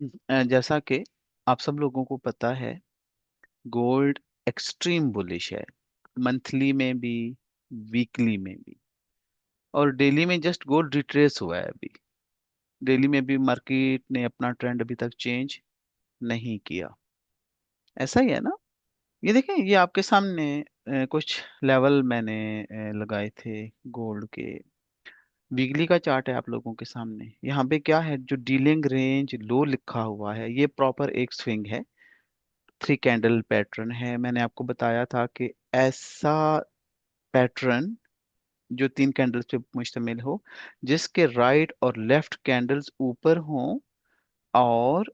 जैसा कि आप सब लोगों को पता है, गोल्ड एक्सट्रीम बुलिश है, मंथली में भी, वीकली में भी, और डेली में जस्ट गोल्ड रिट्रेस हुआ है अभी। डेली में भी मार्केट ने अपना ट्रेंड अभी तक चेंज नहीं किया। ऐसा ही है ना? ये देखें, ये आपके सामने कुछ लेवल मैंने लगाए थे गोल्ड के। वीकली का चार्ट है आप लोगों के सामने। यहाँ पे क्या है, जो डीलिंग रेंज लो लिखा हुआ है, ये प्रॉपर एक स्विंग है, 3 कैंडल पैटर्न है। मैंने आपको बताया था कि ऐसा पैटर्न जो 3 कैंडल्स पे मुश्तमिल हो, जिसके राइट और लेफ्ट कैंडल्स ऊपर हों और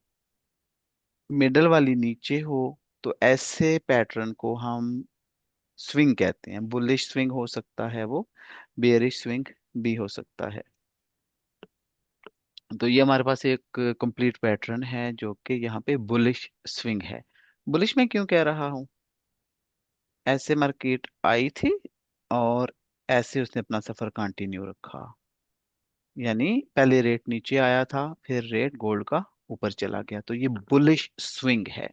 मिडल वाली नीचे हो, तो ऐसे पैटर्न को हम स्विंग कहते हैं। बुलिश स्विंग हो सकता है वो, बेयरिश स्विंग भी हो सकता है। तो ये हमारे पास एक कंप्लीट पैटर्न है जो कि यहाँ पे बुलिश स्विंग है। बुलिश में क्यों कह रहा हूँ? ऐसे मार्केट आई थी और ऐसे उसने अपना सफर कंटिन्यू रखा। यानी पहले रेट नीचे आया था, फिर रेट गोल्ड का ऊपर चला गया, तो ये बुलिश स्विंग है।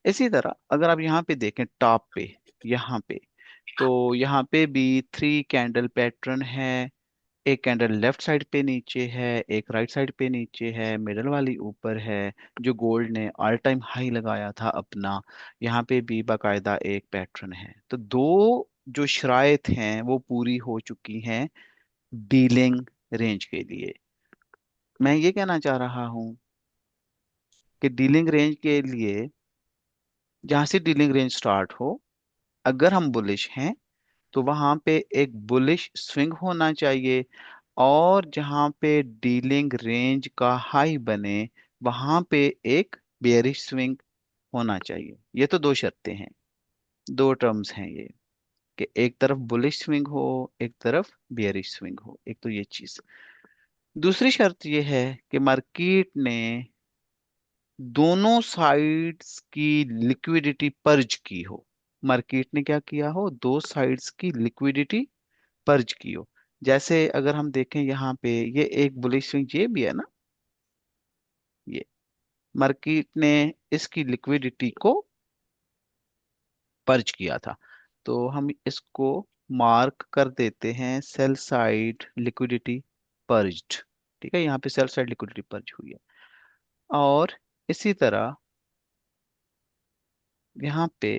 इसी तरह अगर आप यहाँ पे देखें टॉप पे, यहाँ पे, तो यहाँ पे भी 3 कैंडल पैटर्न है। एक कैंडल लेफ्ट साइड पे नीचे है, एक राइट साइड पे नीचे है, मिडल वाली ऊपर है। जो गोल्ड ने ऑल टाइम हाई लगाया था अपना, यहाँ पे भी बाकायदा एक पैटर्न है। तो दो जो शराइत हैं वो पूरी हो चुकी हैं डीलिंग रेंज के लिए। मैं ये कहना चाह रहा हूँ कि डीलिंग रेंज के लिए, जहां से डीलिंग रेंज स्टार्ट हो, अगर हम बुलिश हैं तो वहां पे एक बुलिश स्विंग होना चाहिए, और जहां पे डीलिंग रेंज का हाई बने वहां पे एक बेयरिश स्विंग होना चाहिए। ये तो दो शर्तें हैं, दो टर्म्स हैं ये, कि एक तरफ बुलिश स्विंग हो, एक तरफ बेयरिश स्विंग हो। एक तो ये चीज। दूसरी शर्त ये है कि मार्केट ने दोनों साइड्स की लिक्विडिटी पर्ज की हो। मार्केट ने क्या किया हो, दो साइड्स की लिक्विडिटी पर्ज की हो। जैसे अगर हम देखें यहाँ पे, ये एक बुलिश स्विंग ये भी है ना, ये मार्केट ने इसकी लिक्विडिटी को पर्ज किया था। तो हम इसको मार्क कर देते हैं सेल साइड लिक्विडिटी पर्ज्ड। ठीक है, यहाँ पे सेल साइड लिक्विडिटी पर्ज हुई है। और इसी तरह यहाँ पे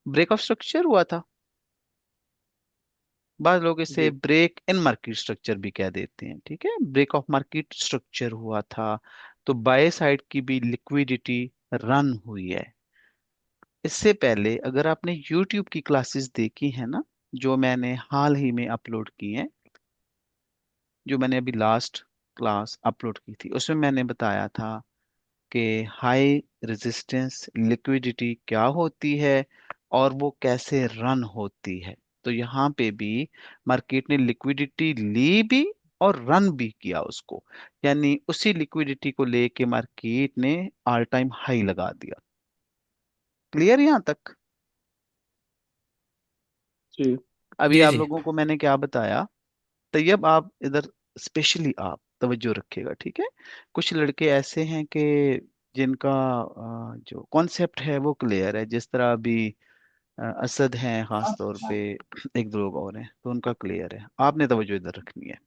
ब्रेक ऑफ स्ट्रक्चर हुआ था। बाद लोग इसे जी। ब्रेक इन मार्केट स्ट्रक्चर भी कह देते हैं। ठीक है, ब्रेक ऑफ मार्केट स्ट्रक्चर हुआ था, तो बाय साइड की भी लिक्विडिटी रन हुई है। इससे पहले अगर आपने YouTube की क्लासेस देखी है ना, जो मैंने हाल ही में अपलोड की हैं, जो मैंने अभी लास्ट क्लास अपलोड की थी, उसमें मैंने बताया था कि हाई रेजिस्टेंस लिक्विडिटी क्या होती है और वो कैसे रन होती है। तो यहाँ पे भी मार्केट ने लिक्विडिटी ली भी और रन भी किया उसको। यानी उसी लिक्विडिटी को लेके मार्केट ने ऑल टाइम हाई लगा दिया। क्लियर यहाँ तक? जी। अभी जी। आप जी। लोगों को मैंने क्या बताया? तैयब आप इधर स्पेशली आप तवज्जो रखिएगा, ठीक है? कुछ लड़के ऐसे हैं कि जिनका जो कॉन्सेप्ट है वो क्लियर है, जिस तरह अभी असद हैं खास तौर पे, एक दो लोग और हैं, तो उनका क्लियर है। आपने तवज्जो इधर रखनी है।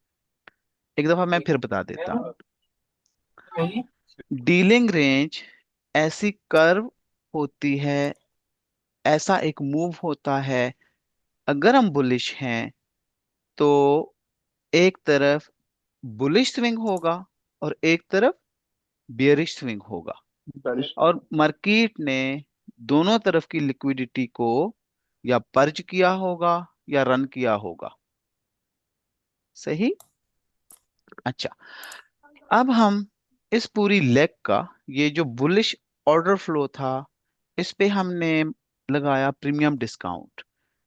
एक दफा मैं फिर बता देता हूँ। डीलिंग रेंज ऐसी कर्व होती है, ऐसा एक मूव होता है। अगर हम बुलिश हैं तो एक तरफ बुलिश स्विंग होगा और एक तरफ बियरिश स्विंग होगा। बारिश। और मार्केट ने दोनों तरफ की लिक्विडिटी को या पर्ज किया होगा या रन किया होगा। सही? अच्छा, अब हम इस पूरी लेग का, ये जो बुलिश ऑर्डर फ्लो था, इस पे हमने लगाया प्रीमियम डिस्काउंट।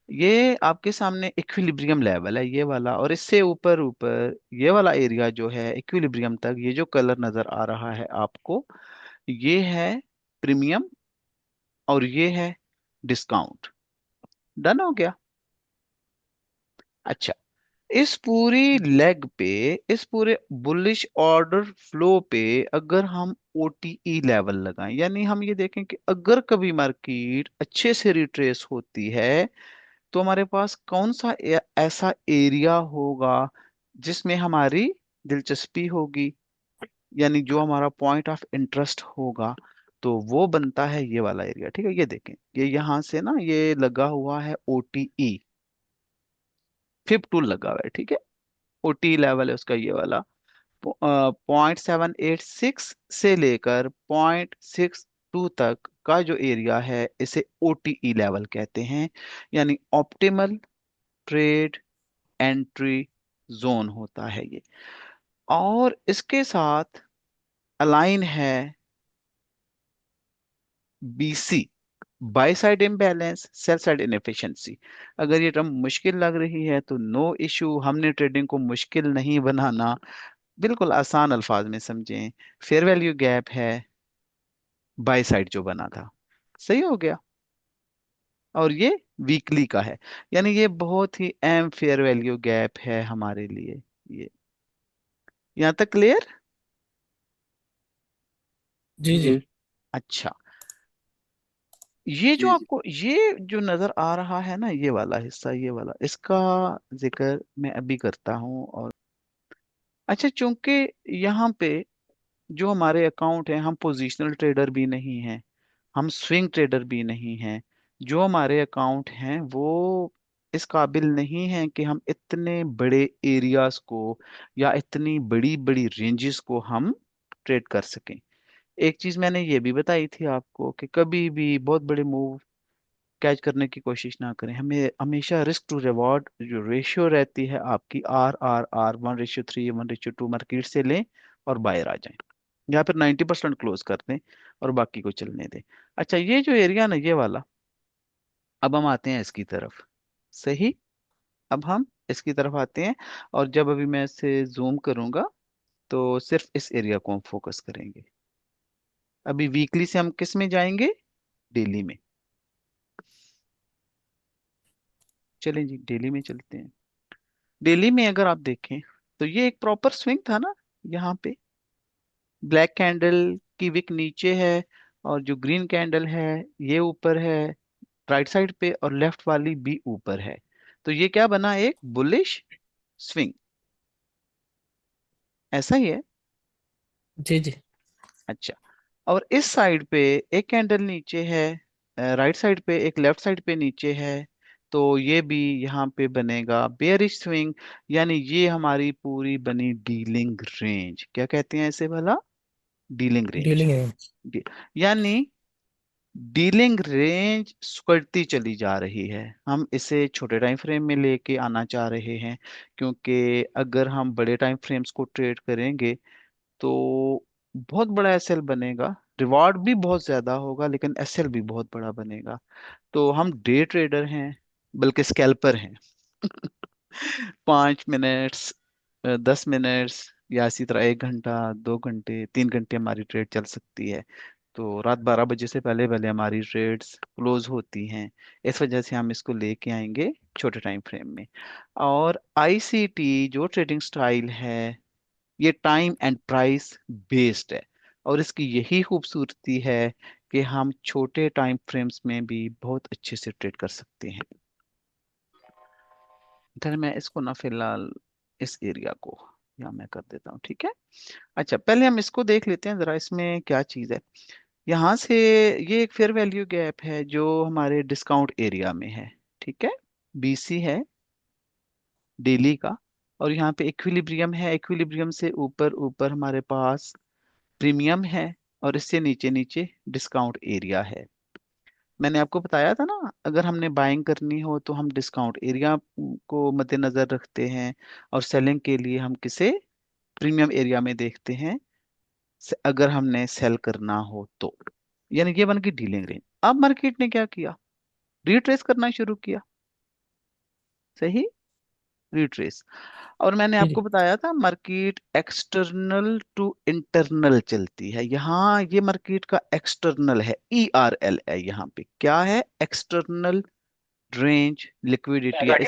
ये आपके सामने इक्विलिब्रियम लेवल है ये वाला, और इससे ऊपर ऊपर ये वाला एरिया जो है इक्विलिब्रियम तक, ये जो कलर नजर आ रहा है आपको, ये है प्रीमियम और ये है डिस्काउंट। डन हो गया? अच्छा, इस पूरी लेग पे, इस पूरे बुलिश ऑर्डर फ्लो पे अगर हम ओटीई लेवल लगाएं, यानी हम ये देखें कि अगर कभी मार्केट अच्छे से रिट्रेस होती है तो हमारे पास कौन सा ऐसा एरिया होगा जिसमें हमारी दिलचस्पी होगी, यानी जो हमारा पॉइंट ऑफ इंटरेस्ट होगा, तो वो बनता है ये वाला एरिया। ठीक है, ये देखें, ये यहाँ से ना ये लगा हुआ है ओटीई, फिफ्थ टूल लगा हुआ है। ठीक है, ओटी लेवल है उसका ये वाला, 0.786 से लेकर 0.62 तक का जो एरिया है इसे ओटीई लेवल कहते हैं, यानी ऑप्टिमल ट्रेड एंट्री जोन होता है ये। और इसके साथ अलाइन है BC, by side imbalance, sell side inefficiency. अगर ये टर्म मुश्किल लग रही है तो नो इशू, हमने ट्रेडिंग को मुश्किल नहीं बनाना, बिल्कुल आसान अल्फाज में समझें। फेयर वैल्यू गैप है बाय साइड जो बना था, सही हो गया। और ये वीकली का है, यानी ये बहुत ही अहम फेयर वैल्यू गैप है हमारे लिए। ये यहाँ तक क्लियर? जी जी। अच्छा, ये जो आपको ये जो नजर आ रहा है ना, ये वाला हिस्सा, ये वाला, इसका जिक्र मैं अभी करता हूँ। और अच्छा, चूंकि यहाँ पे जो हमारे अकाउंट हैं, हम पोजीशनल ट्रेडर भी नहीं हैं, हम स्विंग ट्रेडर भी नहीं हैं, जो हमारे अकाउंट हैं वो इस काबिल नहीं हैं कि हम इतने बड़े एरियाज को या इतनी बड़ी बड़ी रेंजेस को हम ट्रेड कर सकें। एक चीज मैंने ये भी बताई थी आपको कि कभी भी बहुत बड़े मूव कैच करने की कोशिश ना करें, हमें हमेशा रिस्क टू रिवॉर्ड जो रेशियो रहती है आपकी, RRR 1:3, 1:2 मार्केट से लें और बाहर आ जाएं, या फिर 90% क्लोज कर दें और बाकी को चलने दें। अच्छा, ये जो एरिया ना ये वाला, अब हम आते हैं इसकी तरफ। सही, अब हम इसकी तरफ आते हैं, और जब अभी मैं इसे जूम करूंगा तो सिर्फ इस एरिया को हम फोकस करेंगे। अभी वीकली से हम किस में जाएंगे? डेली में। चलें जी, डेली में चलते हैं। डेली में अगर आप देखें तो ये एक प्रॉपर स्विंग था ना, यहाँ पे ब्लैक कैंडल की विक नीचे है और जो ग्रीन कैंडल है ये ऊपर है राइट साइड पे, और लेफ्ट वाली भी ऊपर है। तो ये क्या बना? एक बुलिश स्विंग, ऐसा ही है। जी जी। अच्छा, और इस साइड पे एक कैंडल नीचे है, राइट साइड पे एक, लेफ्ट साइड पे नीचे है, तो ये भी यहाँ पे बनेगा बेयरिश स्विंग, यानी ये हमारी पूरी बनी डीलिंग रेंज। क्या कहते हैं इसे भला? Dealing range. Dealing range. यानी डीलिंग रेंज सिकुड़ती चली जा रही है, हम इसे छोटे टाइम फ्रेम में लेके आना चाह रहे हैं, क्योंकि अगर हम बड़े टाइम फ्रेम्स को ट्रेड करेंगे तो बहुत बड़ा एसएल बनेगा, रिवॉर्ड भी बहुत ज्यादा होगा लेकिन एसएल भी बहुत बड़ा बनेगा। तो हम डे ट्रेडर हैं, बल्कि स्कैल्पर हैं। 5 मिनट्स, 10 मिनट्स, या इसी तरह 1 घंटा, 2 घंटे, 3 घंटे हमारी ट्रेड चल सकती है। तो रात 12 बजे से पहले पहले हमारी ट्रेड्स क्लोज होती हैं। इस वजह से हम इसको लेके आएंगे छोटे टाइम फ्रेम में। और आईसीटी जो ट्रेडिंग स्टाइल है ये टाइम एंड प्राइस बेस्ड है, और इसकी यही खूबसूरती है कि हम छोटे टाइम फ्रेम्स में भी बहुत अच्छे से ट्रेड कर सकते हैं। इधर मैं इसको ना फिलहाल इस एरिया को यहाँ मैं कर देता हूँ, ठीक है। अच्छा, पहले हम इसको देख लेते हैं जरा, इसमें क्या चीज़ है। यहाँ से ये एक फेयर वैल्यू गैप है जो हमारे डिस्काउंट एरिया में है, ठीक है, बीसी है डेली का। और यहाँ पे इक्विलिब्रियम है, इक्विलिब्रियम से ऊपर ऊपर हमारे पास प्रीमियम है, और इससे नीचे नीचे डिस्काउंट एरिया है। मैंने आपको बताया था ना, अगर हमने बाइंग करनी हो तो हम डिस्काउंट एरिया को मद्देनजर रखते हैं, और सेलिंग के लिए हम किसे? प्रीमियम एरिया में देखते हैं, अगर हमने सेल करना हो तो। यानी ये बन गई डीलिंग रेंज। अब मार्केट ने क्या किया? रिट्रेस करना शुरू किया, सही, रिट्रेस। और मैंने जी आपको जी। बताया था मार्केट एक्सटर्नल टू इंटरनल चलती है, यहाँ ये मार्केट का एक्सटर्नल है, ERL है। यहाँ पे क्या है? एक्सटर्नल रेंज लिक्विडिटी है।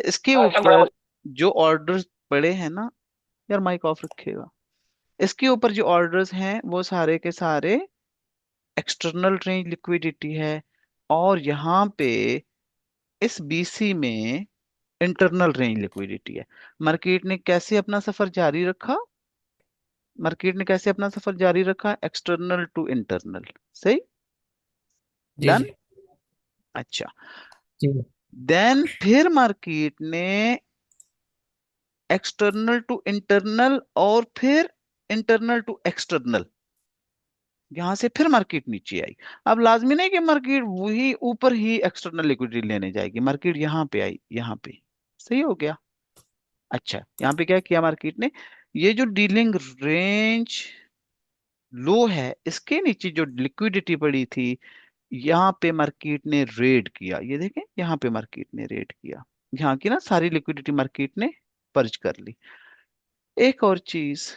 इसके ऊपर जो ऑर्डर्स पड़े हैं ना, यार माइक ऑफ रखेगा, इसके ऊपर जो ऑर्डर्स हैं वो सारे के सारे एक्सटर्नल रेंज लिक्विडिटी है। और यहाँ पे इस बीसी में इंटरनल रेंज लिक्विडिटी है। मार्केट ने कैसे अपना सफर जारी रखा? मार्केट ने कैसे अपना सफर जारी रखा? External to internal. सही। जी डन। जी अच्छा। जी देन फिर मार्केट ने एक्सटर्नल टू इंटरनल और फिर इंटरनल टू एक्सटर्नल, यहां से फिर मार्केट नीचे आई। अब लाजमी नहीं कि मार्केट वही ऊपर ही एक्सटर्नल लिक्विडिटी लेने जाएगी, मार्केट यहाँ पे आई, यहाँ पे। सही हो गया। अच्छा, यहाँ पे क्या किया मार्केट ने? ये जो डीलिंग रेंज लो है, इसके नीचे जो लिक्विडिटी पड़ी थी, यहाँ पे मार्केट ने रेड किया। ये देखें, यहाँ पे मार्केट ने रेड किया, यहाँ की ना सारी लिक्विडिटी मार्केट ने पर्ज कर ली। एक और चीज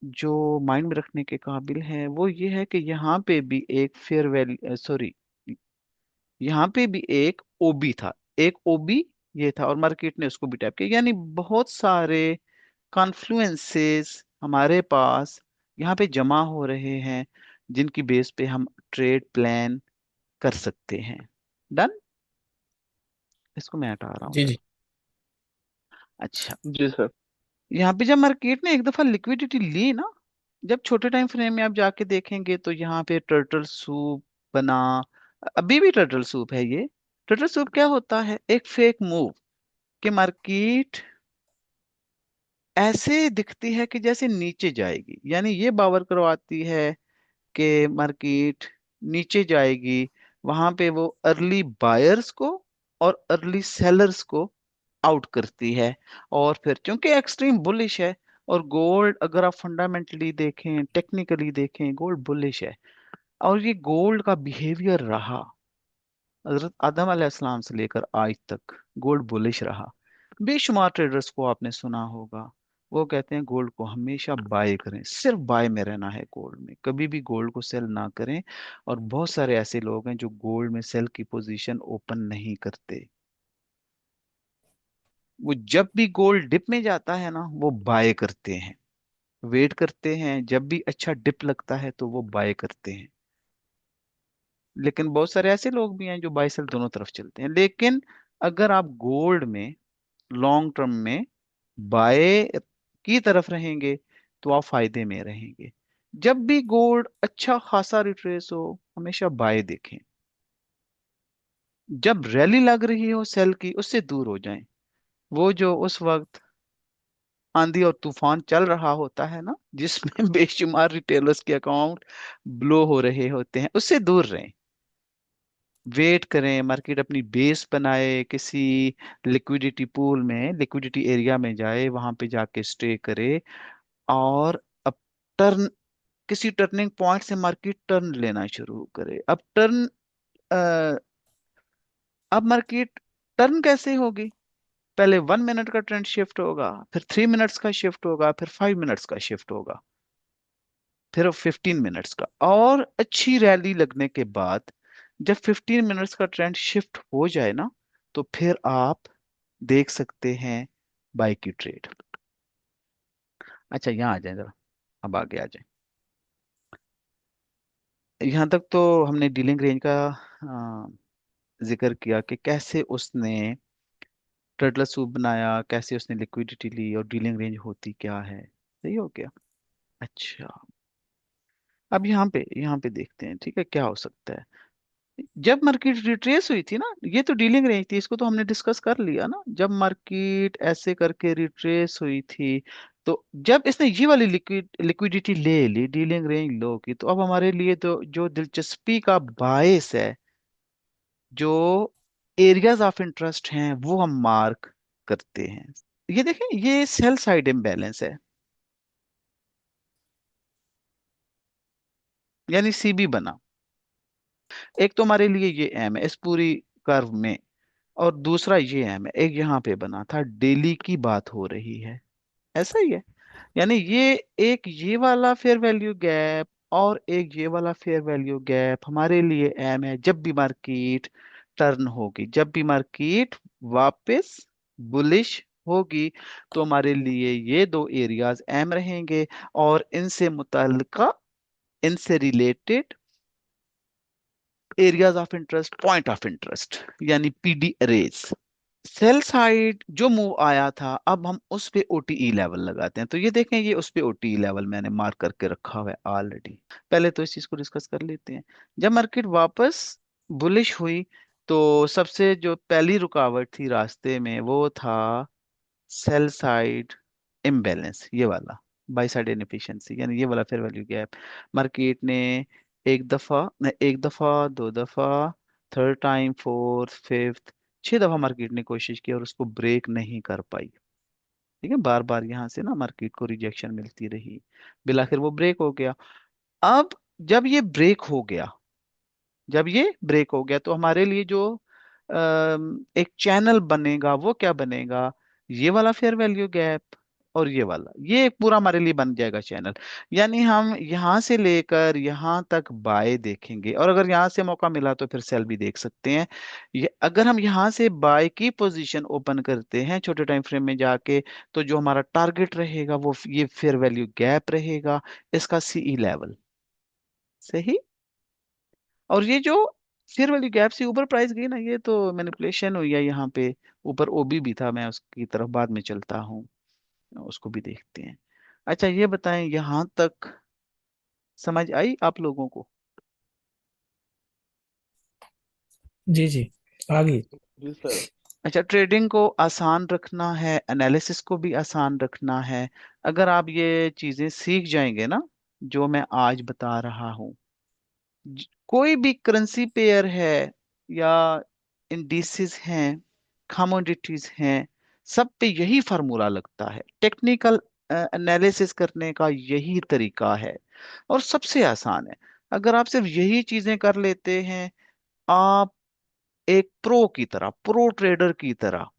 जो माइंड में रखने के काबिल है वो ये है कि यहाँ पे भी एक फेयर वैल्यू, सॉरी, यहाँ पे भी एक ओबी था, एक ओबी ये था, और मार्केट ने उसको भी टैप किया। यानी बहुत सारे कॉन्फ्लुएंसेस हमारे पास यहाँ पे जमा हो रहे हैं, जिनकी बेस पे हम ट्रेड प्लान कर सकते हैं। डन। इसको मैं हटा रहा हूँ। जी जी अच्छा, जी सर। यहाँ पे जब मार्केट ने एक दफा लिक्विडिटी ली ना, जब छोटे टाइम फ्रेम में आप जाके देखेंगे तो यहाँ पे टर्टल सूप बना। अभी भी टर्टल सूप है ये। टर्टल सूप क्या होता है? एक फेक मूव कि मार्केट ऐसे दिखती है कि जैसे नीचे जाएगी, यानी ये बावर करवाती है कि मार्केट नीचे जाएगी। वहां पे वो अर्ली बायर्स को और अर्ली सेलर्स को आउट करती है। और फिर चूंकि एक्सट्रीम बुलिश है, और गोल्ड अगर आप फंडामेंटली देखें, टेक्निकली देखें, गोल्ड बुलिश है। और ये गोल्ड का बिहेवियर रहा हजरत आदम अलैहिस्सलाम से लेकर आज तक, गोल्ड बुलिश रहा। बेशुमार ट्रेडर्स को आपने सुना होगा, वो कहते हैं गोल्ड को हमेशा बाय करें, सिर्फ बाय में रहना है गोल्ड में, कभी भी गोल्ड को सेल ना करें। और बहुत सारे ऐसे लोग हैं जो गोल्ड में सेल की पोजीशन ओपन नहीं करते। वो जब भी गोल्ड डिप में जाता है ना, वो बाय करते हैं, वेट करते हैं, जब भी अच्छा डिप लगता है तो वो बाय करते हैं। लेकिन बहुत सारे ऐसे लोग भी हैं जो बाय सेल दोनों तरफ चलते हैं। लेकिन अगर आप गोल्ड में लॉन्ग टर्म में बाय की तरफ रहेंगे तो आप फायदे में रहेंगे। जब भी गोल्ड अच्छा खासा रिट्रेस हो, हमेशा बाय देखें। जब रैली लग रही हो सेल की, उससे दूर हो जाएं। वो जो उस वक्त आंधी और तूफान चल रहा होता है ना, जिसमें बेशुमार रिटेलर्स के अकाउंट ब्लो हो रहे होते हैं, उससे दूर रहें। वेट करें, मार्केट अपनी बेस बनाए किसी लिक्विडिटी पूल में, लिक्विडिटी एरिया में जाए, वहां पे जाके स्टे करे। और अब टर्न, किसी टर्निंग पॉइंट से मार्केट टर्न लेना शुरू करे। अब टर्न, अब मार्केट टर्न कैसे होगी? पहले 1 मिनट का ट्रेंड शिफ्ट होगा, फिर 3 मिनट्स का शिफ्ट होगा, फिर 5 मिनट्स का शिफ्ट होगा, फिर 15 मिनट्स का। और अच्छी रैली लगने के बाद जब 15 मिनट्स का ट्रेंड शिफ्ट हो जाए ना, तो फिर आप देख सकते हैं बाई की ट्रेड। अच्छा, यहाँ आ जाए जरा, अब आगे आ जाए। यहाँ तक तो हमने डीलिंग रेंज का जिक्र किया कि कैसे उसने टर्टल सूप बनाया, कैसे उसने लिक्विडिटी ली, और डीलिंग रेंज होती क्या है। सही हो गया। अच्छा, अब यहाँ पे देखते हैं, ठीक है, क्या हो सकता है। जब मार्केट रिट्रेस हुई थी ना, ये तो डीलिंग रेंज थी, इसको तो हमने डिस्कस कर लिया ना। जब मार्केट ऐसे करके रिट्रेस हुई थी, तो जब इसने ये वाली लिक्विडिटी ले ली डीलिंग रेंज लो की, तो अब हमारे लिए तो जो दिलचस्पी का बायस है, जो एरियाज ऑफ इंटरेस्ट हैं, वो हम मार्क करते हैं। ये देखें, ये सेल साइड इम्बैलेंस है, यानी सीबी बना। एक तो हमारे लिए ये एम है इस पूरी कर्व में, और दूसरा ये एम है, एक यहाँ पे बना था, डेली की बात हो रही है। ऐसा ही है। यानी ये एक ये वाला फेयर वैल्यू गैप और एक ये वाला फेयर वैल्यू गैप हमारे लिए एम है। जब भी मार्केट टर्न होगी, जब भी मार्केट वापस बुलिश होगी तो हमारे लिए ये दो एरियाज अहम रहेंगे, और इनसे मुतल्लिका, इनसे related areas of interest, point of interest, यानी पीडी अरेज। सेल साइड जो मूव आया था, अब हम उस पे ओटीई लेवल लगाते हैं। तो ये देखें, ये उस पे ओटीई लेवल मैंने मार्क करके रखा हुआ है ऑलरेडी। पहले तो इस चीज को डिस्कस कर लेते हैं। जब मार्केट वापस बुलिश हुई, तो सबसे जो पहली रुकावट थी रास्ते में वो था सेल साइड इम्बैलेंस, ये वाला बाई साइड इनएफिशिएंसी, यानी ये वाला फेयर वैल्यू गैप। मार्केट ने एक दफा न, एक दफा, दो दफा, थर्ड टाइम, फोर्थ, फिफ्थ, 6 दफा मार्केट ने कोशिश की और उसको ब्रेक नहीं कर पाई। ठीक है, बार बार यहाँ से ना मार्केट को रिजेक्शन मिलती रही, बिल आखिर वो ब्रेक हो गया। अब जब ये ब्रेक हो गया, जब ये ब्रेक हो गया, तो हमारे लिए जो एक चैनल बनेगा वो क्या बनेगा, ये वाला फेयर वैल्यू गैप, और ये वाला, ये एक पूरा हमारे लिए बन जाएगा चैनल। यानी हम यहाँ से लेकर यहाँ तक बाय देखेंगे, और अगर यहाँ से मौका मिला तो फिर सेल भी देख सकते हैं। ये अगर हम यहाँ से बाय की पोजीशन ओपन करते हैं छोटे टाइम फ्रेम में जाके, तो जो हमारा टारगेट रहेगा वो ये फेयर वैल्यू गैप रहेगा, इसका सीई लेवल। सही। और ये जो शेयर वाली गैप से ऊपर प्राइस गई ना, ये तो मैनिपुलेशन हुई है यहाँ पे। ऊपर ओबी भी था, मैं उसकी तरफ बाद में चलता हूँ, उसको भी देखते हैं। अच्छा ये बताएं, यहाँ तक समझ आई आप लोगों को? जी जी, आगे। जी सर। अच्छा, ट्रेडिंग को आसान रखना है, एनालिसिस को भी आसान रखना है। अगर आप ये चीजें सीख जाएंगे ना, जो मैं आज बता रहा हूँ, कोई भी करेंसी पेयर है या इंडिसेस हैं, कमोडिटीज हैं, सब पे यही फार्मूला लगता है। टेक्निकल एनालिसिस करने का यही तरीका है, और सबसे आसान है। अगर आप सिर्फ यही चीजें कर लेते हैं, आप एक प्रो की तरह, प्रो ट्रेडर की तरह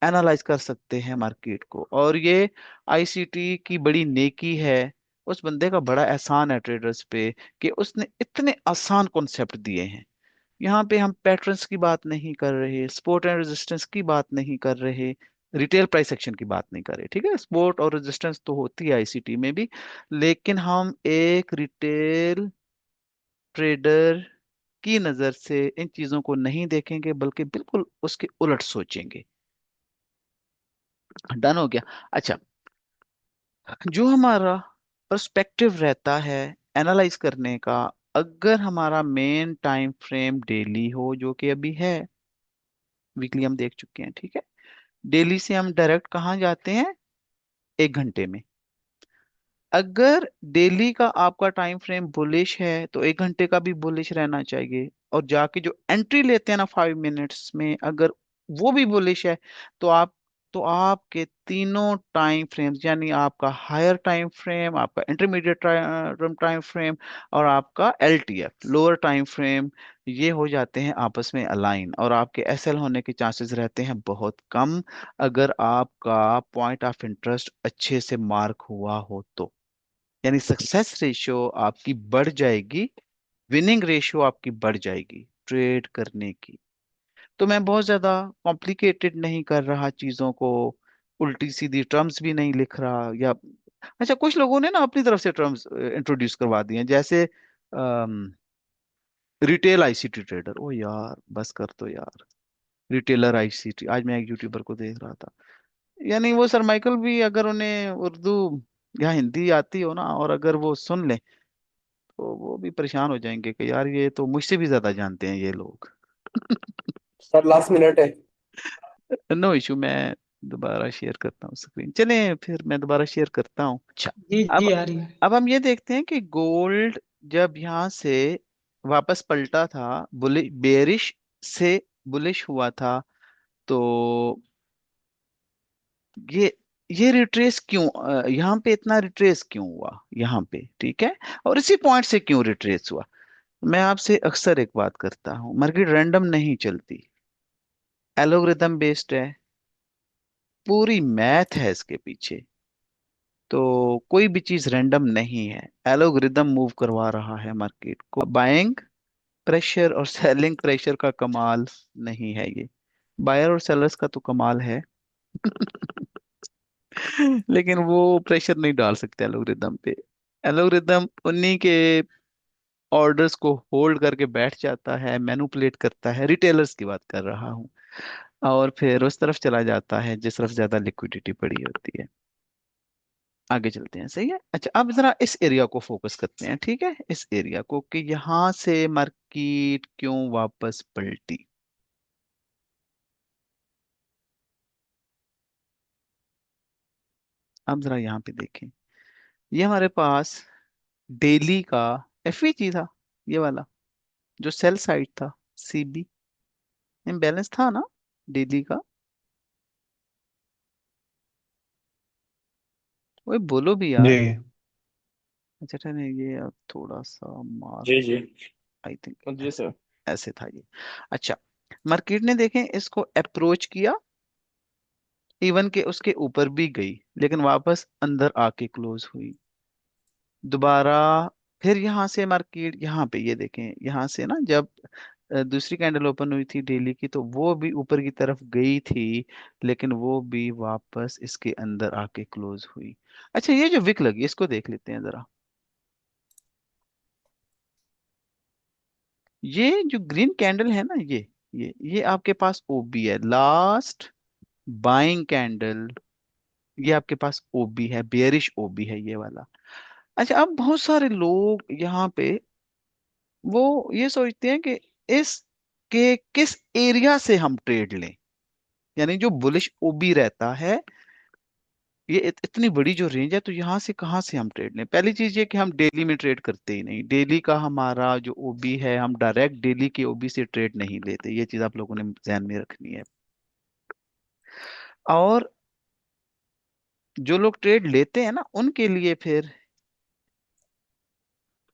एनालाइज कर सकते हैं मार्केट को। और ये आईसीटी की बड़ी नेकी है, उस बंदे का बड़ा एहसान है ट्रेडर्स पे, कि उसने इतने आसान कॉन्सेप्ट दिए हैं। यहाँ पे हम पैटर्न्स की बात नहीं कर रहे, सपोर्ट एंड रेजिस्टेंस की बात नहीं कर रहे, रिटेल प्राइस एक्शन की बात नहीं कर रहे। ठीक है, सपोर्ट और रेजिस्टेंस तो होती है आईसीटी में भी, लेकिन हम एक रिटेल ट्रेडर की नजर से इन चीजों को नहीं देखेंगे, बल्कि बिल्कुल उसके उलट सोचेंगे। डन हो गया। अच्छा, जो हमारा पर्सपेक्टिव रहता है एनालाइज करने का, अगर हमारा मेन टाइम फ्रेम डेली हो, जो कि अभी है, वीकली हम देख चुके हैं, ठीक है, डेली से हम डायरेक्ट कहाँ जाते हैं, 1 घंटे में। अगर डेली का आपका टाइम फ्रेम बुलिश है, तो 1 घंटे का भी बुलिश रहना चाहिए। और जाके जो एंट्री लेते हैं ना 5 मिनट्स में, अगर वो भी बुलिश है, तो आप, तो आपके तीनों टाइम फ्रेम्स, यानी आपका हायर टाइम फ्रेम, आपका इंटरमीडिएट टाइम फ्रेम, और आपका एलटीएफ लोअर टाइम फ्रेम, ये हो जाते हैं आपस में अलाइन, और आपके एसएल होने के चांसेस रहते हैं बहुत कम, अगर आपका पॉइंट ऑफ इंटरेस्ट अच्छे से मार्क हुआ हो तो। यानी सक्सेस रेशियो आपकी बढ़ जाएगी, विनिंग रेशियो आपकी बढ़ जाएगी ट्रेड करने की। तो मैं बहुत ज्यादा कॉम्प्लिकेटेड नहीं कर रहा चीजों को, उल्टी सीधी टर्म्स भी नहीं लिख रहा, या अच्छा, कुछ लोगों ने ना अपनी तरफ से टर्म्स इंट्रोड्यूस करवा दिए हैं, जैसे रिटेल आईसीटी ट्रेडर। ओ यार बस कर दो यार, रिटेलर आईसीटी। आज मैं एक यूट्यूबर को देख रहा था, यानी वो सरमाइकल भी, अगर उन्हें उर्दू या हिंदी आती हो ना, और अगर वो सुन ले, तो वो भी परेशान हो जाएंगे कि यार ये तो मुझसे भी ज्यादा जानते हैं ये लोग। सर लास्ट मिनट है। नो इशू, मैं दोबारा शेयर करता हूँ स्क्रीन, चलें फिर मैं दोबारा शेयर करता हूँ। अच्छा, जी अब जी आ रही है। अब हम ये देखते हैं कि गोल्ड जब यहाँ से वापस पलटा था, बेरिश से बुलिश हुआ था, तो ये ये रिट्रेस क्यों, यहाँ पे इतना रिट्रेस क्यों हुआ यहाँ पे, ठीक है, और इसी पॉइंट से क्यों रिट्रेस हुआ। मैं आपसे अक्सर एक बात करता हूँ, मार्केट रैंडम नहीं चलती, एलोग्रिदम बेस्ड है, पूरी मैथ है इसके पीछे। तो कोई भी चीज रैंडम नहीं है, एलोग्रिदम मूव करवा रहा है मार्केट को। बाइंग प्रेशर और सेलिंग प्रेशर का कमाल नहीं है ये, बायर और सेलर्स का तो कमाल है। लेकिन वो प्रेशर नहीं डाल सकते एलोगरिदम पे। एलोगरिदम उन्हीं के ऑर्डर्स को होल्ड करके बैठ जाता है, मैनिपुलेट करता है, रिटेलर्स की बात कर रहा हूँ, और फिर उस तरफ चला जाता है जिस तरफ ज्यादा लिक्विडिटी पड़ी होती है। आगे चलते हैं, सही है। अच्छा, अब जरा इस एरिया को फोकस करते हैं, ठीक है, इस एरिया को, कि यहाँ से मार्केट क्यों वापस पलटी। अब जरा यहाँ पे देखें, ये हमारे पास डेली का एफवीजी था, ये वाला जो सेल साइड था, सीबी इम्बैलेंस था ना डेली का। वो बोलो भी जी यार। अच्छा अच्छा, नहीं ये अब थोड़ा सा मार्क, जी जी आई थिंक जी सर। ऐसे था ये। अच्छा, मार्केट ने देखें इसको अप्रोच किया, इवन के उसके ऊपर भी गई, लेकिन वापस अंदर आके क्लोज हुई दोबारा। फिर यहाँ से मार्केट, यहाँ पे ये देखें, यहाँ से ना जब दूसरी कैंडल ओपन हुई थी डेली की, तो वो भी ऊपर की तरफ गई थी, लेकिन वो भी वापस इसके अंदर आके क्लोज हुई। अच्छा, ये जो विक लगी इसको देख लेते हैं जरा। ये जो ग्रीन कैंडल है ना, ये आपके पास ओबी है, लास्ट बाइंग कैंडल। ये आपके पास ओबी है, बेयरिश ओबी है ये वाला। अच्छा, अब बहुत सारे लोग यहाँ पे वो ये सोचते हैं कि इस के किस एरिया से हम ट्रेड लें, यानी जो बुलिश ओबी रहता है, ये इतनी बड़ी जो रेंज है, तो यहाँ से कहाँ से हम ट्रेड लें। पहली चीज ये कि हम डेली में ट्रेड करते ही नहीं, डेली का हमारा जो ओबी है, हम डायरेक्ट डेली के ओबी से ट्रेड नहीं लेते, ये चीज आप लोगों ने ध्यान में रखनी है। और जो लोग ट्रेड लेते हैं ना, उनके लिए फिर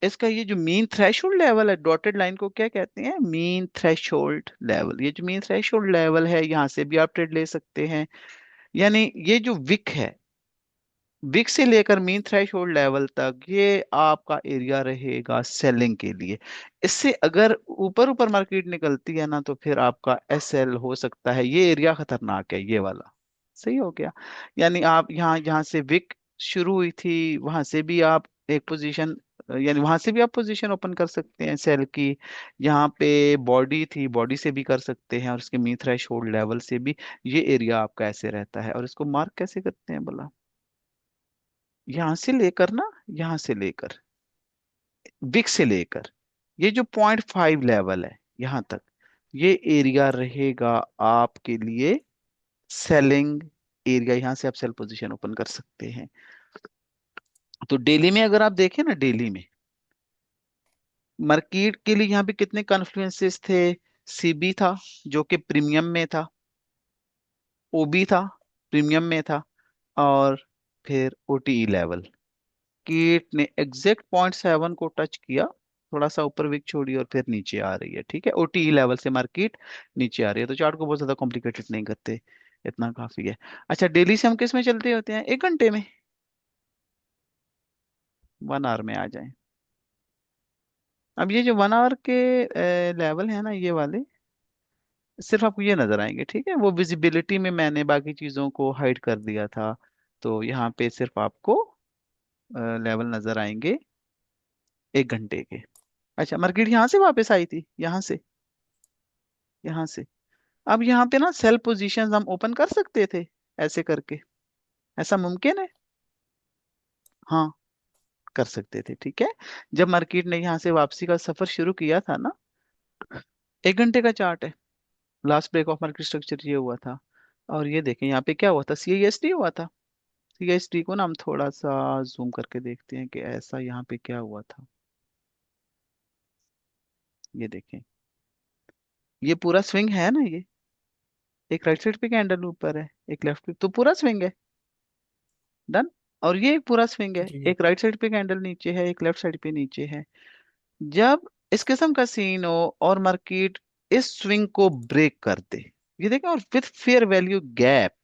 इसका ये जो मीन थ्रेशोल्ड लेवल है, डॉटेड लाइन को क्या कहते हैं, मीन थ्रेशोल्ड लेवल। ये जो मीन थ्रेशोल्ड लेवल है, यहाँ से भी आप ट्रेड ले सकते हैं। यानी ये जो विक है, विक से लेकर मीन थ्रेशोल्ड लेवल तक, ये आपका एरिया रहेगा सेलिंग के लिए। इससे अगर ऊपर ऊपर मार्केट निकलती है ना, तो फिर आपका एसएल हो सकता है। ये एरिया खतरनाक है ये वाला, सही हो गया। यानी आप यहाँ यहाँ से विक शुरू हुई थी, वहां से भी आप एक पोजीशन, यानी वहां से भी आप पोजीशन ओपन कर सकते हैं सेल की। यहाँ पे बॉडी थी, बॉडी से भी कर सकते हैं, और इसके मीन थ्रेशोल्ड लेवल से भी। ये एरिया आपका ऐसे रहता है, और इसको मार्क कैसे करते हैं बोला, यहां से लेकर ना, यहां से लेकर विक से लेकर ये जो 0.5 लेवल है यहां तक, ये एरिया रहेगा आपके लिए सेलिंग एरिया। यहां से आप सेल पोजीशन ओपन कर सकते हैं। तो डेली में अगर आप देखें ना, डेली में मार्केट के लिए यहाँ पे कितने कॉन्फ्लुएंसेस थे। सीबी था जो कि प्रीमियम में था, ओबी था प्रीमियम में था, और फिर ओटीई लेवल। कीट ने एग्जैक्ट 0.7 को टच किया, थोड़ा सा ऊपर विक छोड़ी और फिर नीचे आ रही है, ठीक है, ओटीई लेवल से मार्केट नीचे आ रही है। तो चार्ट को बहुत ज्यादा कॉम्प्लिकेटेड नहीं करते, इतना काफी है। अच्छा, डेली से हम किस में चलते होते हैं, 1 घंटे में, 1 आवर में आ जाएं। अब ये जो 1 आवर के लेवल है ना, ये वाले सिर्फ आपको ये नजर आएंगे, ठीक है। वो विजिबिलिटी में मैंने बाकी चीजों को हाइड कर दिया था, तो यहाँ पे सिर्फ आपको लेवल नजर आएंगे 1 घंटे के। अच्छा, मार्केट यहाँ से वापस आई थी, यहाँ से, यहाँ से। अब यहाँ पे ना सेल पोजीशंस हम ओपन कर सकते थे ऐसे करके, ऐसा मुमकिन है, हाँ कर सकते थे, ठीक है। जब मार्केट ने यहाँ से वापसी का सफर शुरू किया था ना, 1 घंटे का चार्ट है, last break of market structure ये हुआ था। और ये देखें यहाँ पे क्या हुआ था, सीआईएसडी हुआ था। सीआईएसडी को ना हम थोड़ा सा जूम करके देखते हैं कि ऐसा यहाँ पे क्या हुआ था। ये देखें, ये पूरा स्विंग है ना, ये एक राइट साइड पे कैंडल ऊपर है, एक लेफ्ट पे, तो पूरा स्विंग है, डन। और ये एक पूरा स्विंग है, जी एक राइट साइड पे कैंडल नीचे है, एक लेफ्ट साइड पे नीचे है। जब इस किस्म का सीन हो और मार्केट इस स्विंग को ब्रेक कर दे, ये देखें, और विथ फेयर वैल्यू गैप,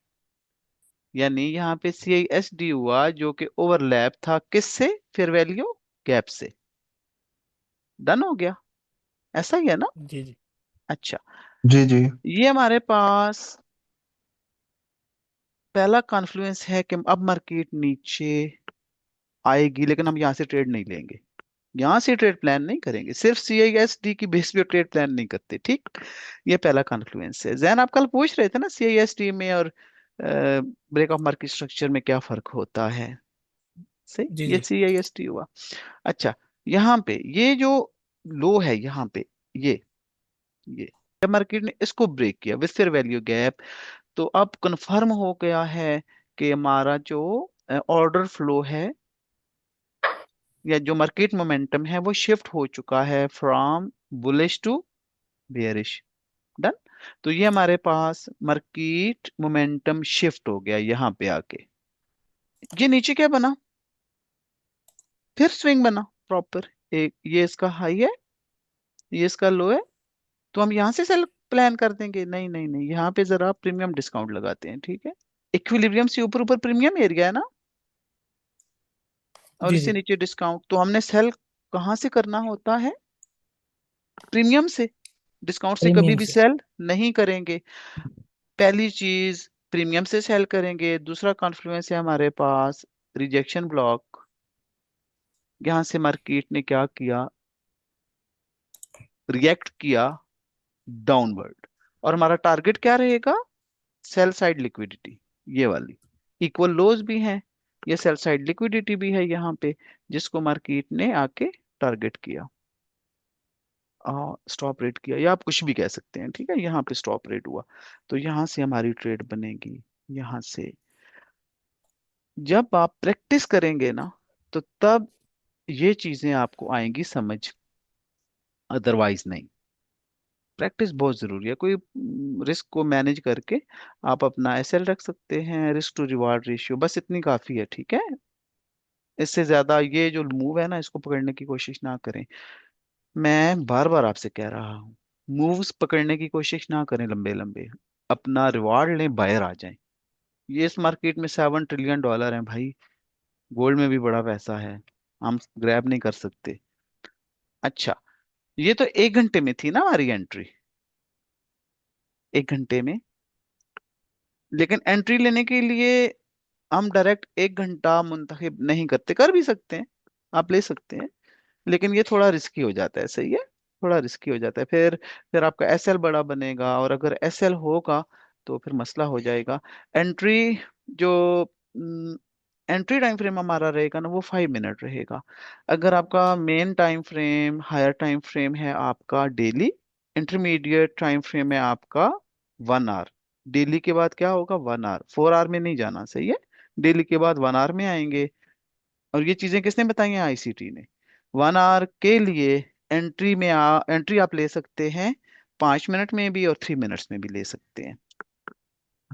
यानी यहाँ पे सीआईएसडी हुआ जो कि ओवरलैप था किससे, फेयर वैल्यू गैप से, डन हो गया, ऐसा ही है ना। जी जी अच्छा, जी जी ये हमारे पास पहला कॉन्फ्लुएंस है कि अब मार्केट नीचे आएगी, लेकिन हम यहाँ से ट्रेड नहीं लेंगे, यहाँ से ट्रेड प्लान नहीं करेंगे, सिर्फ CISD की बेस पे ट्रेड प्लान नहीं करते, ठीक। ये पहला कॉन्फ्लुएंस है। जैन आप कल पूछ रहे थे ना CISD में और ब्रेक ऑफ मार्केट स्ट्रक्चर में क्या फर्क होता है, सही, जी ये जी CISD हुआ। अच्छा, यहाँ पे ये जो लो है यहाँ पे, ये जब मार्केट ने इसको ब्रेक किया विथ फेयर वैल्यू गैप, तो अब कंफर्म हो गया है कि हमारा जो ऑर्डर फ्लो है या जो मार्केट मोमेंटम है वो शिफ्ट हो चुका है from bullish to bearish. Done. तो ये हमारे पास मार्केट मोमेंटम शिफ्ट हो गया यहाँ पे आके। ये नीचे क्या बना, फिर स्विंग बना प्रॉपर। एक ये इसका हाई है, ये इसका लो है, तो हम यहाँ से सेल प्लान कर देंगे? नहीं नहीं नहीं, यहाँ पे जरा प्रीमियम डिस्काउंट लगाते हैं, ठीक है। इक्विलिब्रियम से ऊपर ऊपर प्रीमियम एरिया है ना, और जी इससे जी। नीचे डिस्काउंट, तो हमने सेल कहाँ से करना होता है? प्रीमियम से। डिस्काउंट से कभी प्रीमियम भी से। सेल नहीं करेंगे। पहली चीज प्रीमियम से सेल करेंगे। दूसरा कॉन्फ्लुएंस है हमारे पास रिजेक्शन ब्लॉक। यहां से मार्केट ने क्या किया, रिएक्ट किया डाउनवर्ड, और हमारा टारगेट क्या रहेगा? सेल साइड लिक्विडिटी, ये वाली। इक्वल लोज भी हैं, ये सेल साइड लिक्विडिटी भी है यहाँ पे, जिसको मार्केट ने आके टारगेट किया, स्टॉप रेट किया, या आप कुछ भी कह सकते हैं, ठीक है। यहाँ पे स्टॉप रेट हुआ, तो यहाँ से हमारी ट्रेड बनेगी यहाँ से। जब आप प्रैक्टिस करेंगे ना, तो तब ये चीजें आपको आएंगी समझ, अदरवाइज नहीं। प्रैक्टिस बहुत जरूरी है। कोई रिस्क को मैनेज करके आप अपना SL रख सकते हैं, रिस्क टू रिवार्ड रेशियो, बस इतनी काफी है, ठीक है। इससे ज्यादा ये जो मूव है ना, इसको पकड़ने की कोशिश ना करें। मैं बार बार आपसे कह रहा हूँ, मूव्स पकड़ने की कोशिश ना करें लंबे लंबे, अपना रिवार्ड लें, बाहर आ जाएं। ये इस मार्केट में $7 ट्रिलियन है भाई, गोल्ड में भी बड़ा पैसा है, हम ग्रैब नहीं कर सकते। अच्छा, ये तो 1 घंटे में थी ना हमारी एंट्री, 1 घंटे में। लेकिन एंट्री लेने के लिए हम डायरेक्ट 1 घंटा मुंतखब नहीं करते, कर भी सकते हैं, आप ले सकते हैं, लेकिन ये थोड़ा रिस्की हो जाता है, सही है, थोड़ा रिस्की हो जाता है। फिर आपका SL बड़ा बनेगा, और अगर SL होगा तो फिर मसला हो जाएगा। एंट्री जो एंट्री टाइम फ्रेम हमारा रहेगा ना, वो 5 मिनट रहेगा। अगर आपका main time frame, higher time frame है आपका डेली, इंटरमीडिएट टाइम फ्रेम है आपका 1 आवर। डेली के बाद क्या होगा? 1 आवर, 4 आवर में नहीं जाना, सही है। डेली के बाद 1 आवर में आएंगे। और ये चीजें किसने बताई हैं? ICT ने। 1 आवर के लिए एंट्री आप ले सकते हैं 5 मिनट में भी, और 3 मिनट्स में भी ले सकते हैं।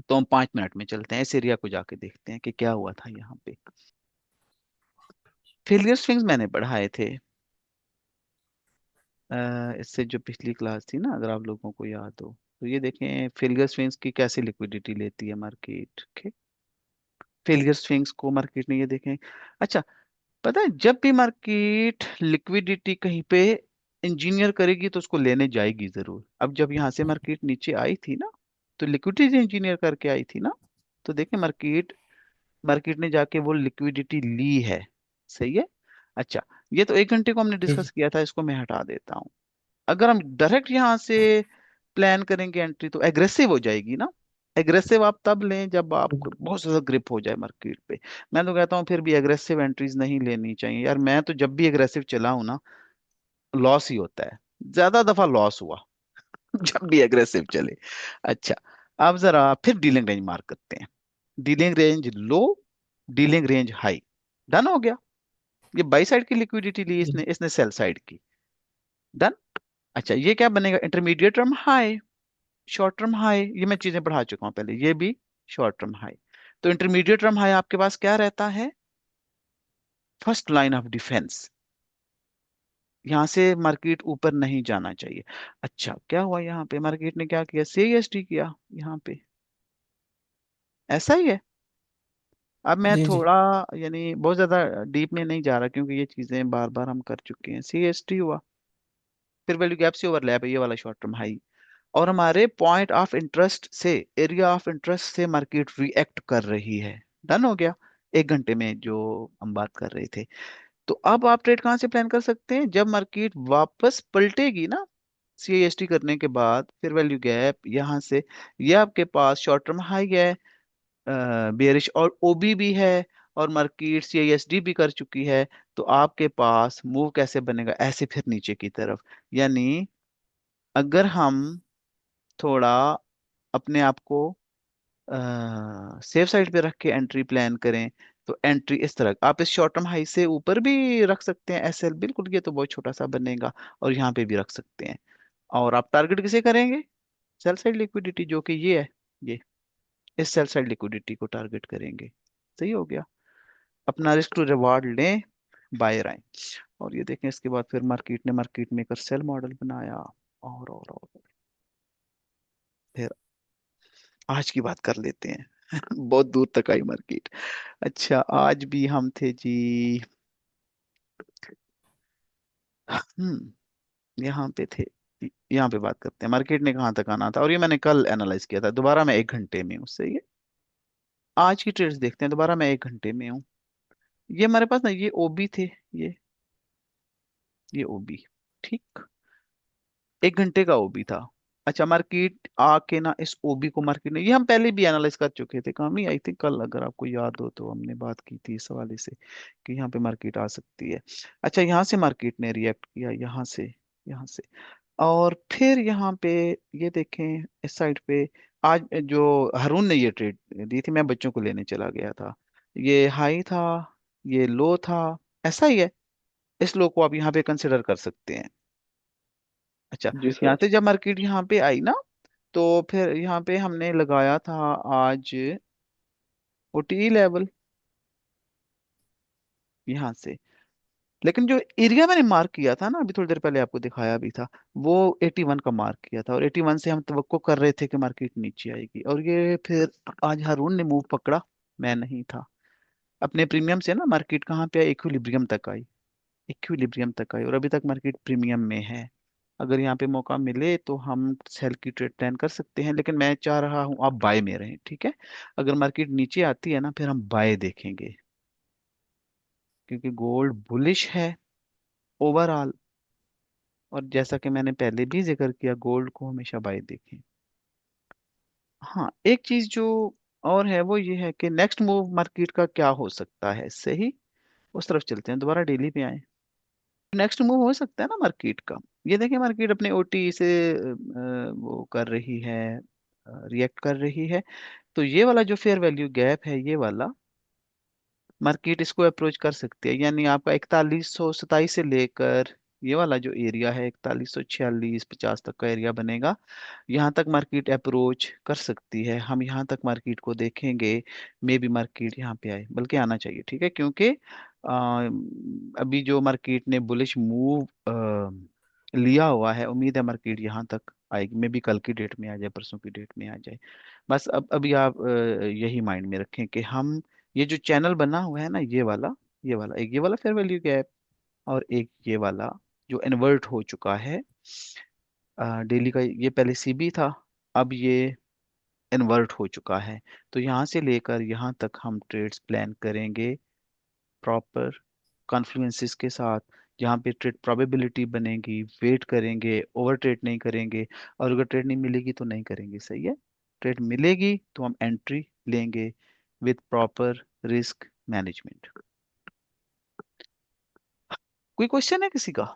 तो हम 5 मिनट में चलते हैं, इस एरिया को जाके देखते हैं कि क्या हुआ था यहाँ पे। फेलियर स्विंग्स मैंने पढ़ाए थे इससे, जो पिछली क्लास थी ना, अगर आप लोगों को याद हो तो। ये देखें फेलियर स्विंग्स की कैसे लिक्विडिटी लेती है मार्केट, ठीक। फेलियर स्विंग्स को मार्केट ने, ये देखें। अच्छा, पता है जब भी मार्केट लिक्विडिटी कहीं पे इंजीनियर करेगी तो उसको लेने जाएगी जरूर। अब जब यहाँ से मार्केट नीचे आई थी ना, तो लिक्विडिटी इंजीनियर करके आई थी ना, तो देखें मार्केट मार्केट ने जाके वो लिक्विडिटी ली है, सही है। अच्छा, ये तो 1 घंटे को हमने जी डिस्कस जी किया था, इसको मैं हटा देता हूँ। अगर हम डायरेक्ट यहाँ से प्लान करेंगे एंट्री, तो एग्रेसिव हो जाएगी ना। एग्रेसिव आप तब लें जब आपको बहुत ज्यादा ग्रिप हो जाए मार्केट पे। मैं तो कहता हूँ फिर भी एग्रेसिव एंट्रीज नहीं लेनी चाहिए यार। मैं तो जब भी एग्रेसिव चला हूं ना, लॉस ही होता है, ज्यादा दफा लॉस हुआ जब भी एग्रेसिव चले। अच्छा, अब जरा फिर डीलिंग रेंज मार्क करते हैं। डीलिंग रेंज लो, डीलिंग रेंज हाई। डन हो गया। ये बाई साइड की लिक्विडिटी ली जी। इसने इसने सेल साइड की। डन। अच्छा, ये क्या बनेगा? Intermediate term high, short term high, ये मैं चीजें पढ़ा चुका हूं पहले, ये भी शॉर्ट टर्म हाई। तो इंटरमीडिएट टर्म हाई आपके पास क्या रहता है? First line of defence. यहां से मार्केट ऊपर नहीं जाना चाहिए। अच्छा, क्या हुआ यहाँ पे? मार्केट ने क्या किया? CISD किया यहाँ पे, ऐसा ही है। अब मैं जी जी थोड़ा, यानी बहुत ज्यादा डीप में नहीं जा रहा, क्योंकि ये चीजें बार बार हम कर चुके हैं। CST हुआ, फिर वैल्यू गैप से ओवरलैप है, ये वाला शॉर्ट टर्म हाई। और हमारे पॉइंट ऑफ इंटरेस्ट से, एरिया ऑफ इंटरेस्ट से मार्केट रिएक्ट कर रही है। डन हो गया 1 घंटे में जो हम बात कर रहे थे। तो अब आप ट्रेड कहाँ से प्लान कर सकते हैं? जब मार्केट वापस पलटेगी ना, CAST करने के बाद फिर वैल्यू गैप यहाँ से, ये आपके पास शॉर्ट टर्म हाई है, बेरिश और OB भी है, और मार्केट CASD भी कर चुकी है। तो आपके पास मूव कैसे बनेगा? ऐसे फिर नीचे की तरफ। यानी अगर हम थोड़ा अपने आप को सेफ साइड पे रख के एंट्री प्लान करें, तो एंट्री इस तरह आप इस शॉर्ट टर्म हाई से ऊपर भी रख सकते हैं SL, बिल्कुल, ये तो बहुत छोटा सा बनेगा, और यहाँ पे भी रख सकते हैं। और आप टारगेट किसे करेंगे? सेल साइड लिक्विडिटी, जो कि ये है, ये इस सेल साइड लिक्विडिटी को टारगेट करेंगे। सही हो गया। अपना रिस्क टू रिवार्ड लें, बायर आए। और ये देखें, इसके बाद फिर मार्केट ने मार्केट मेकर सेल मॉडल बनाया, और फिर आज की बात कर लेते हैं। बहुत दूर तक आई मार्केट। अच्छा, आज भी हम थे जी, यहाँ पे थे। यहाँ पे बात करते हैं मार्केट ने कहाँ तक आना था, और ये मैंने कल एनालाइज किया था। दोबारा मैं 1 घंटे में हूँ, सही है। आज की ट्रेड्स देखते हैं, दोबारा मैं 1 घंटे में हूँ। ये हमारे पास ना, ये OB थे, ये OB, ठीक, 1 घंटे का OB था। अच्छा, मार्केट आके ना इस OB को मार्केट ने, ये हम पहले भी एनालाइज कर चुके थे, कहाँ, आई थिंक कल, अगर आपको याद हो तो हमने बात की थी इस हवाले से कि यहाँ पे मार्केट आ सकती है। अच्छा, यहाँ से मार्केट ने रिएक्ट किया, यहाँ से, और फिर यहाँ पे ये देखें, इस साइड पे आज जो हारून ने ये ट्रेड दी थी, मैं बच्चों को लेने चला गया था, ये हाई था, ये लो था, ऐसा ही है। इस लो को आप यहाँ पे कंसिडर कर सकते हैं। अच्छा, जी यहाँ सर। से जब मार्केट यहाँ पे आई ना, तो फिर यहाँ पे हमने लगाया था आज OTE लेवल, यहाँ से। लेकिन जो एरिया मैंने मार्क किया था ना, अभी थोड़ी देर पहले आपको दिखाया भी था, वो 81 का मार्क किया था, और 81 से हम तवक्को कर रहे थे कि मार्केट नीचे आएगी, और ये फिर आज हारून ने मूव पकड़ा, मैं नहीं था। अपने प्रीमियम से ना मार्केट कहाँ पे आई? इक्विलिब्रियम तक आई, इक्विलिब्रियम तक आई, और अभी तक मार्केट प्रीमियम में है। अगर यहाँ पे मौका मिले तो हम सेल की ट्रेड प्लान कर सकते हैं, लेकिन मैं चाह रहा हूँ आप बाय में रहें, ठीक है। अगर मार्केट नीचे आती है ना, फिर हम बाय देखेंगे, क्योंकि गोल्ड बुलिश है ओवरऑल। और जैसा कि मैंने पहले भी जिक्र किया, गोल्ड को हमेशा बाय देखें। हाँ, एक चीज जो और है वो ये है कि नेक्स्ट मूव मार्केट का क्या हो सकता है, सही। उस तरफ चलते हैं, दोबारा डेली पे आए। नेक्स्ट मूव हो सकता है ना मार्केट का, ये देखिए मार्केट अपने OT से वो कर रही है, रिएक्ट कर रही है। तो ये वाला जो फेयर वैल्यू गैप है, ये वाला मार्केट इसको अप्रोच कर सकती है। यानी आपका 4127 से लेकर ये वाला जो एरिया है, 4146-50 तक का एरिया बनेगा। यहाँ तक मार्केट अप्रोच कर सकती है, हम यहाँ तक मार्केट को देखेंगे। मे बी मार्केट यहाँ पे आए, बल्कि आना चाहिए, ठीक है, क्योंकि अभी जो मार्केट ने बुलिश मूव लिया हुआ है, उम्मीद है मार्केट यहाँ तक आएगी। मे बी कल की डेट में आ जाए, परसों की डेट में आ जाए। बस अब अभी आप यही माइंड में रखें कि हम, ये जो चैनल बना हुआ है ना, ये वाला एक, ये वाला फेयर वैल्यू गैप, और एक ये वाला जो इन्वर्ट हो चुका है डेली का, ये पहले CB था, अब ये इन्वर्ट हो चुका है। तो यहाँ से लेकर यहाँ तक हम ट्रेड्स प्लान करेंगे प्रॉपर कॉन्फ्लुएंसेस के साथ, जहाँ पे ट्रेड प्रोबेबिलिटी बनेगी, वेट करेंगे, ओवर ट्रेड नहीं करेंगे। और अगर ट्रेड नहीं मिलेगी तो नहीं करेंगे, सही है। ट्रेड मिलेगी तो हम एंट्री लेंगे विद प्रॉपर रिस्क मैनेजमेंट। कोई क्वेश्चन है किसी का?